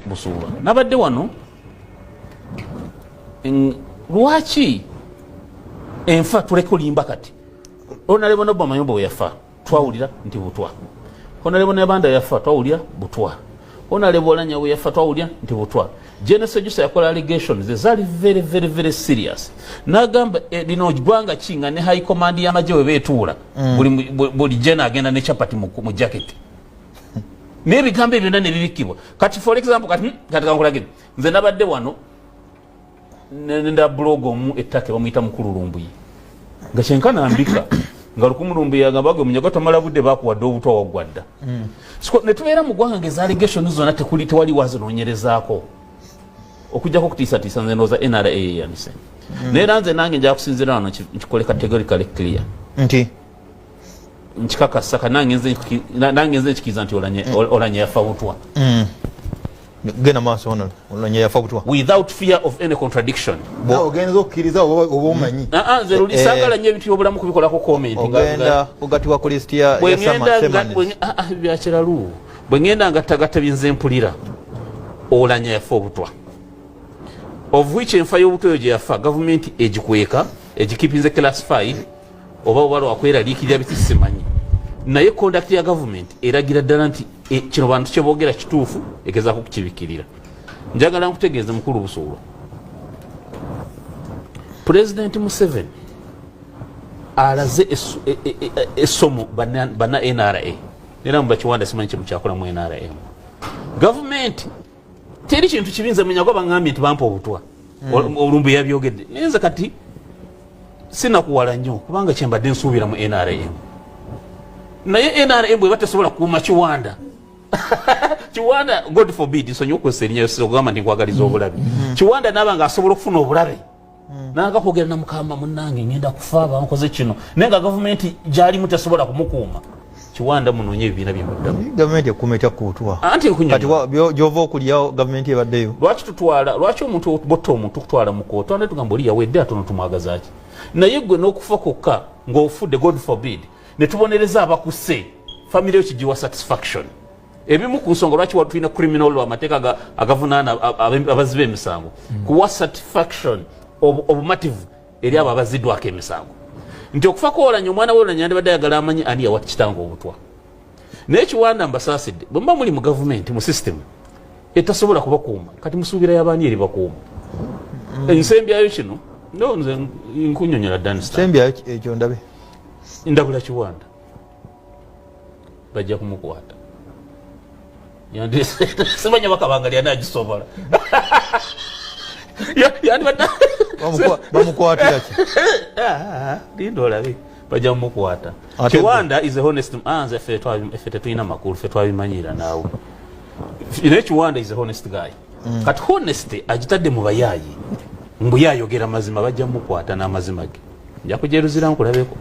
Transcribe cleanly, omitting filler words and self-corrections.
Busuula nabadde wano lwaki enfa tuleke olimba kati onalebo no bamayombo we yafa twawulira nti Butwa onalebo ne banda yafa twawulira Butwa onalebo Oulanya we yafa twawulira nti Butwa Genesis just yakola allegations ezali very serious nagamba lino gwanga kinga ne high command y'amagye we betuula buli jena agenda ne chapati mu jacket n'ebigambo byonna ne bibikibwa kati for example kati kankulagire nze nabadde wano nenda blog omu ettake bamuyita mukulu Lumbuyi nga kyenkana mbika nga Lukumu Lumbuyi yagamba gwe munyagoto mala budde bakuwadde Obutwa wagwadda ne tubeera mu ggwanga ng'eza allegations zonna tewali wazinoonyerezaako okujjako okutiisatiisa nze ndowooza NRA yeyanise naye nze nange nja kusinziira wano nkikole categorically clear nti nkikakasa nange nze nkikiriza nti Oulanya yafa Butwa gena maaso ono Oulanya yafa Butwa without fear of any contradiction ogenza okukkiriza oba omanyi nze luli saagala nnyo ebintu by'obulamu kubikolako comment ogenda kugatibwa ku list ya byakiralu bwe ngenda ngattagatta byenze mpulira Oulanya yafa Obutwa of which enfa y'Obutwa eyo gye yafa gavumenti egikweka egikipinze class 5 oba obalo akweraliikirira biti simanyi naye conduct ya government eragira ddala nti kino bantu kye boogera kituufu egezaako kukibikirira njagala nkutegeeze mukulu Busuulo President Museveni alaze essomo bana NRA era mu bakiwanda simanyi kye mukyakola mu NRA government teri kintu kibinza menya kwa bangambye nti bampa Obutwa Olumbuyi yabyogedde nenza kati sinakuwala nnyo kubanga kyembadde nsuubira mu NRM naye NRM bwe batesobola kukuuma Kiwanda Kiwanda God forbid nsonyiwa okukozesa erinnya yosiro okugamba nti nkwagaliza obulabe Kiwanda naaba nga asobola okufuna obulabe nanga kwogera na mukama munnange ngenda kufa bankoze kino naye nga gavumenti gyalimu tesobola kumukuuma Kiwanda munoonye ebibiina byemuddamu gavumenti ekuuma etya ku Butwa anti kati gyova okulyawo gavumenti ebaddeyo lwaki omuntu botta omuntu okutwala mu koota ande tugamba oli yawedde atono tumwagazaaki naye gwe n'okufa kokka ng'ofudde God forbid ne tubonereza abakuse family yo kigiwa satisfaction ebimu ku nsonga lwaki tulina criminal law amateeka agavunaana abaziba emisango kuwa satisfaction obumativu eri abo abaziddwako emisango nti okufa kw'Oulanya omwana w'Oulanya yandibadde ayagala amanyi ani yawa kitanga Obutwa naye Kiwanda mbasaasidde bwe muba muli mu gavumenti mu system etasobola kubakuuma kati musuubira y'abaani eri bakuuma ensembyayo kino ndo nze nkunyonyola Danstan ensembyayo ekyo ndabe ndabula Kiwanda bajja kumukwata simanya bakabangali anagisobola yandibadde bamukwatira ki linda olabe bajja mumukwata Kiwanda is a honest man ffe tetulina makulu ffe twabimanyira naawe naye Kiwanda is a honest guy kati honesty agitadde mu bayaayi mbu yaayogera mazima bajja mumukwata n'amazima ge nja kujeruzira nkulabeko